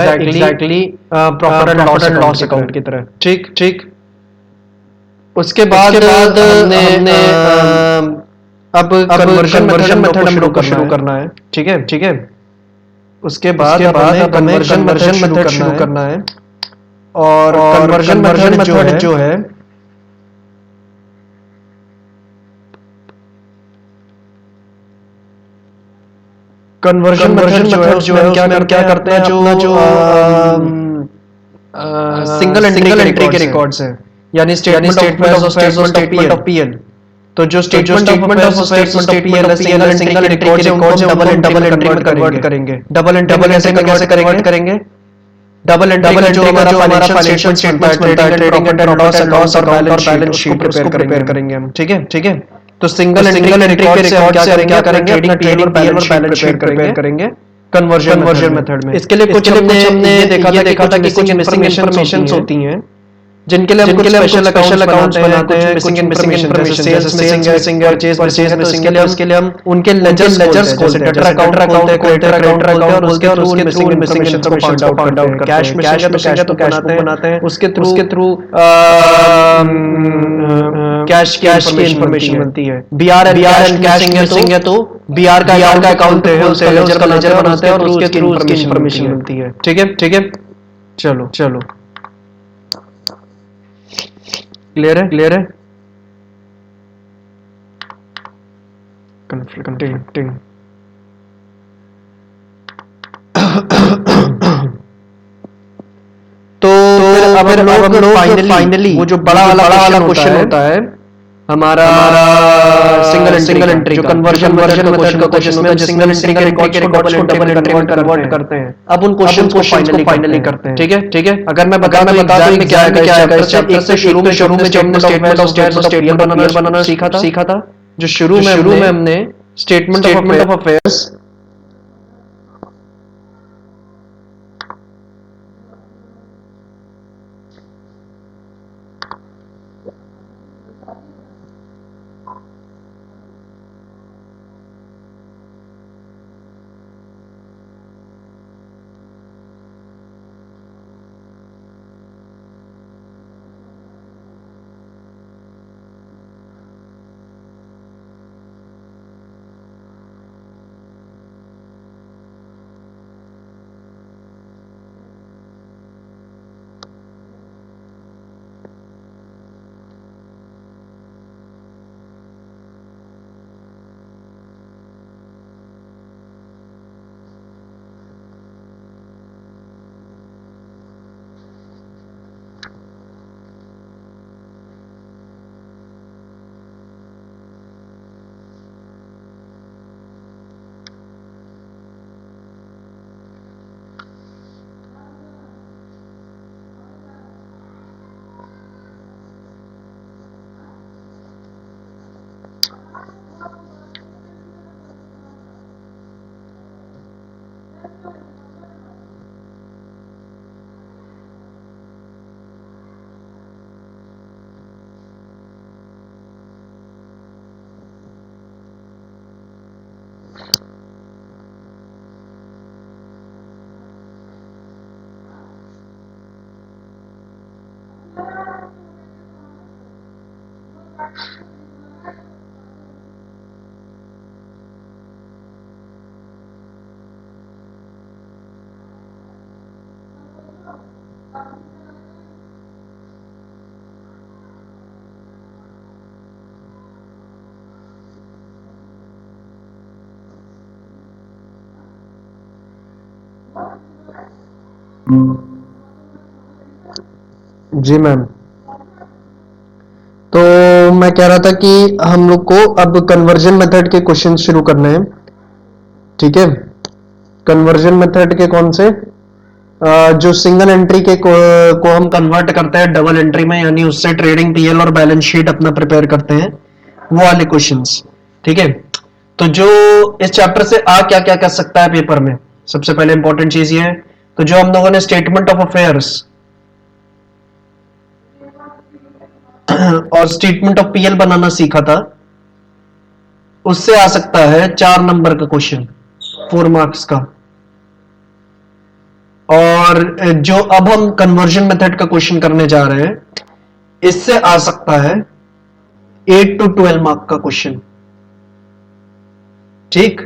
Exactly profit and loss account की तरह। ठीक ठीक। उसके बाद हमने अब कन्वर्जन मेथड हम लोग को शुरू करना है। ठीक है ठीक है। उसके बाद हमें कन्वर्जन मेथड शुरू करना है। और कन्वर्जन मेथड जो है कन्वर्जन मेथड जो है उसमें क्या करते हैं, अपना जो सिंगल एंट्री के रिकॉर्ड्स हैं, यानी स्टेटमेंट ऑफ पीएल। तो जो स्टेटमेंट ऑफ पीएल है, सिंगल एंट्री के रिकॉर्ड्स है, उनको डबल एंट्री में कन्वर्ट करेंगे। डबल एंट्री कैसे कन्वर्ट करेंगे? डबल एंट्री जो हमारा फाइनेंशियल स्टेटमेंट्स बनता है, ट्रेडिंग एंड लॉस और बैलेंस शीट प्रिपेयर करेंगे हम। ठीक है ठीक है। तो सिंगल एंट्री के रिकॉर्ड से हम क्या करेंगे? अपना ट्रेडिंग और बैलेंस शीट प्रिपेयर करेंगे कन्वर्जन मेथड में। इसके लिए कुछ हमने देखा था कि कुछ मिसिंग इन्फॉर्मेशंस होती हैं, जिनके लिए हम स्पेशल अकाउंट्स बनाते हैं, कुछ मिसिंग इन्फॉर्मेशन, जैसे मिसिंग परचेज मिसिंग है, उसके लिए हम उनके लेजर्स खोलते हैं, जैसे डेटर अकाउंट क्रेडिटर अकाउंट और उसके थ्रू मिसिंग इन्फॉर्मेशन को फाइंड आउट करते हैं। कैश मिसिंग है तो कैश बनाते हैं, उसके थ्रू कैश की इन्फॉर्मेशन बनती है। बीआर एंड कैश मिसिंग है तो बीआर का अकाउंट है, उसका लेजर बनाते हैं और उसके थ्रू उसकी इन्फॉर्मेशन मिलती है। ठीक है ठीक है। चलो चलो, क्लियर है। कंटिन्यू। तो अब हम लोग फाइनली वो जो बड़ा वाला क्वेश्चन होता है हमारा सिंगल एंट्री जो कन्वर्जन मेथड का क्वेश्चन है, जिसमें सिंगल एंट्री के रिकॉर्ड्स को डबल एंट्री में कन्वर्ट करते हैं। अब उन क्वेश्चंस को फाइनली करते हैं। ठीक है ठीक है। अगर मैं बता दूं एग्जाम में क्या है इस चैप्टर से, शुरू में जो हमने स्टेटमेंट ऑफ पीएल बनाना सीखा था, जो शुरू में हमने स्टेटमेंट ऑफ अफेयर्स जी मैम। तो मैं कह रहा था कि हम लोग को अब कन्वर्जन मेथड के क्वेश्चन शुरू करने हैं। ठीक है। कन्वर्जन मेथड के कौन से? जो सिंगल एंट्री के को हम कन्वर्ट करते हैं डबल एंट्री में, यानी उससे ट्रेडिंग पीएल और बैलेंस शीट अपना प्रिपेयर करते हैं, वो वाले क्वेश्चंस। ठीक है। तो जो इस चैप्टर से क्या कर सकता है पेपर में, सबसे पहले इंपॉर्टेंट चीज ये है, तो जो हम लोगों ने स्टेटमेंट ऑफ अफेयर्स और स्टेटमेंट ऑफ पीएल बनाना सीखा था, उससे आ सकता है 4 नंबर का क्वेश्चन, 4 मार्क्स का। और जो अब हम कन्वर्जन मेथड का क्वेश्चन करने जा रहे हैं, इससे आ सकता है 8 to 12 मार्क का क्वेश्चन। ठीक,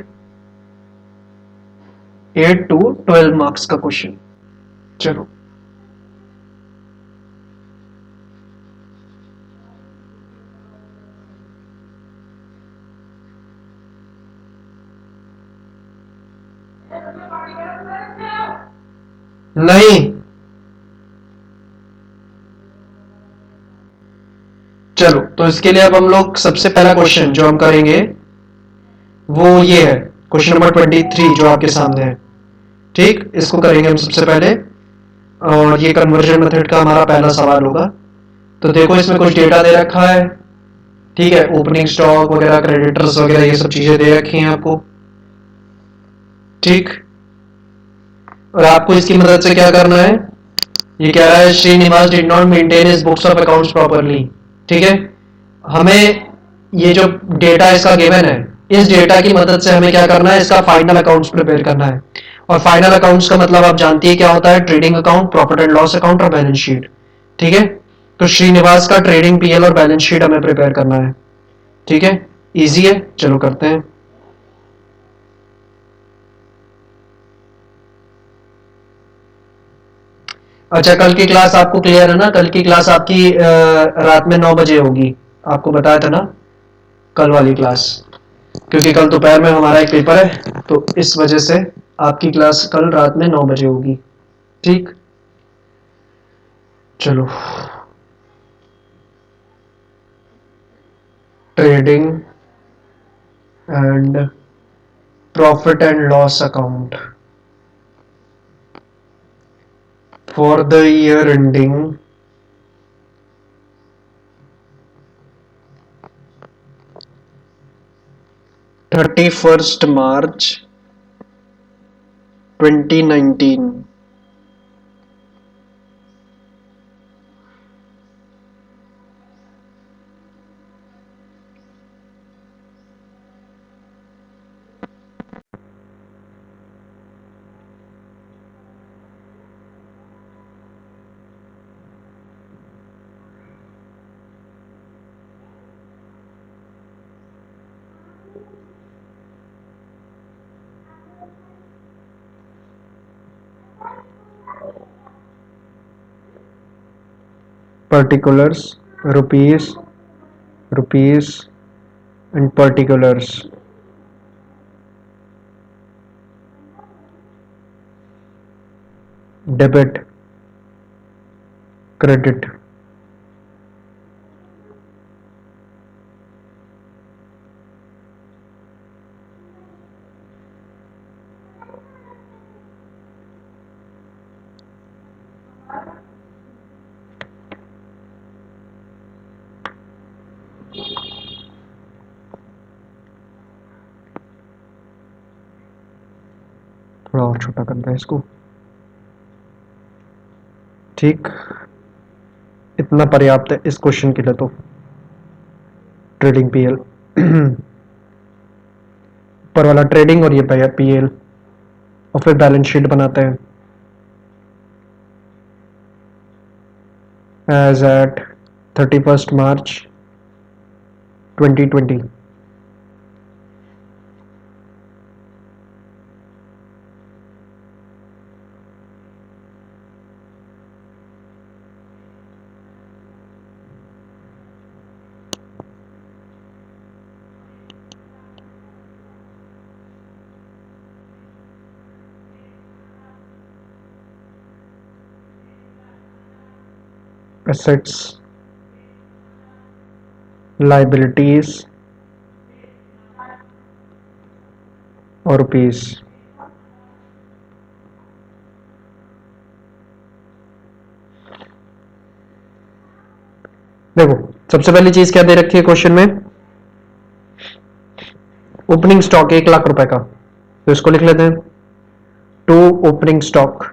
8 to 12 मार्क्स का क्वेश्चन। चलो, नहीं, चलो तो इसके लिए अब हम लोग सबसे पहला क्वेश्चन जो हम करेंगे वो ये है, क्वेश्चन नंबर 23 जो आपके सामने है। ठीक, इसको करेंगे हम सबसे पहले, और ये कन्वर्जन मेथड का हमारा पहला सवाल होगा। तो देखो, इसमें कुछ डेटा दे रखा है। ठीक है, ओपनिंग स्टॉक वगैरह, क्रेडिटर्स वगैरह, ये सब चीजें दे रखी हैं आपको। ठीक, और आपको इसकी मदद से क्या करना है, ये कह रहा है Srinivas did not maintain his books of accounts properly. ठीक है, हमें ये जो डेटा इसका गिवन है, इस डेटा की मदद से हमें क्या करना है, इसका फाइनल अकाउंट्स प्रिपेयर करना है। और फाइनल अकाउंट्स का मतलब आप जानती है क्या होता है, trading account, profit and loss account और बैलेंस शीट। ठीक है, तो श्रीनिवास का ट्रेडिंग पीएल और बैलेंस शीट हमें प्रिपेयर करना है। ठीक है, इजी है, चलो करते हैं। अच्छा, कल की क्लास आपको क्लियर है ना? कल की क्लास आपकी रात में 9 बजे होगी, आपको बताया था ना कल वाली क्लास, क्योंकि कल दोपहर में हमारा एक पेपर है, तो इस वजह से आपकी क्लास कल रात में 9 बजे होगी। ठीक, चलो, trading and profit and loss account for the year ending 31st March 2019। particulars, rupees and particulars, debit, credit, थोड़ा और छोटा करना है इसको। ठीक, इतना पर्याप्त है इस क्वेश्चन के लिए। तो ट्रेडिंग पीएल, ऊपर वाला ट्रेडिंग और ये पीएल, और फिर बैलेंस शीट बनाते हैं। As at 31st March 2020। assets, liabilities और रुपीस। देखो, सबसे पहली चीज क्या दे रखी है क्वेश्चन में, ओपनिंग स्टॉक 1 लाख रुपए का, तो इसको लिख लेते हैं, टू ओपनिंग स्टॉक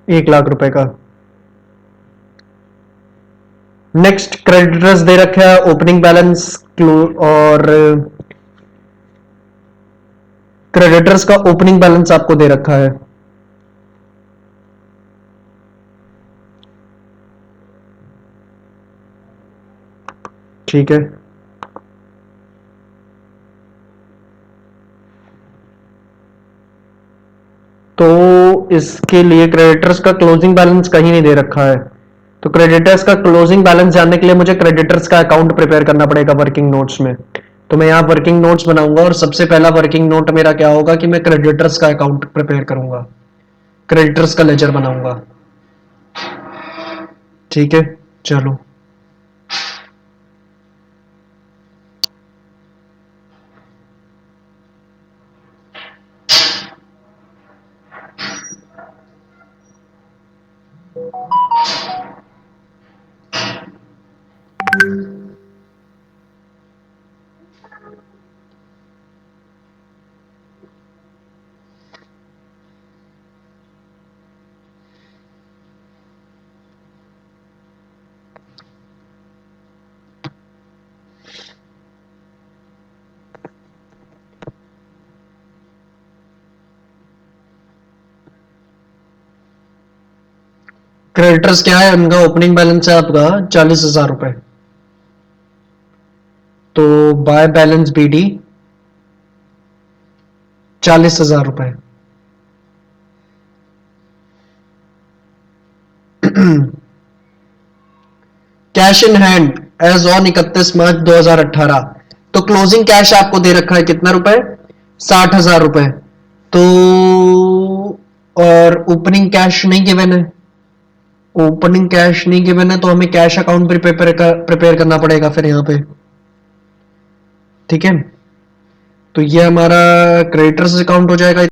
1 लाख रुपए का, नेक्स्ट क्रेडिटर्स दे रखा है ओपनिंग बैलेंस और क्रेडिटर्स का ओपनिंग बैलेंस आपको दे रखा है। ठीक है, तो इसके लिए क्रेडिटर्स का क्लोजिंग बैलेंस कहीं नहीं दे रखा है, तो क्रेडिटर्स का क्लोजिंग बैलेंस जानने के लिए मुझे क्रेडिटर्स का अकाउंट प्रिपेयर करना पड़ेगा वर्किंग नोट्स में। तो मैं यहाँ वर्किंग नोट्स बनाऊंगा और सबसे पहला वर्किंग नोट मेरा क्या होगा कि मैं क्रेडिटर्स का अकाउंट प्रिपेयर करूंगा, क्रेडिटर्स का लेजर बनाऊंगा। ठीक है, चलो क्रेडिटर्स क्या है, उनका ओपनिंग बैलेंस है आपका 40,000 रुपए, तो बाय बैलेंस बीडी 40,000 रुपए। Cash in hand as on 31 March 2018, तो क्लोजिंग कैश आपको दे रखा है कितना रुपए, 60,000 रुपए। तो और ओपनिंग कैश नहीं गिवन है, ओपनिंग कैश नहीं गिवन है तो हमें कैश अकाउंट भी प्रिपेयर करना पड़ेगा फिर यहाँ पे। ठीक है, तो ये हमारा क्रेडिटर्स अकाउंट हो जाएगा।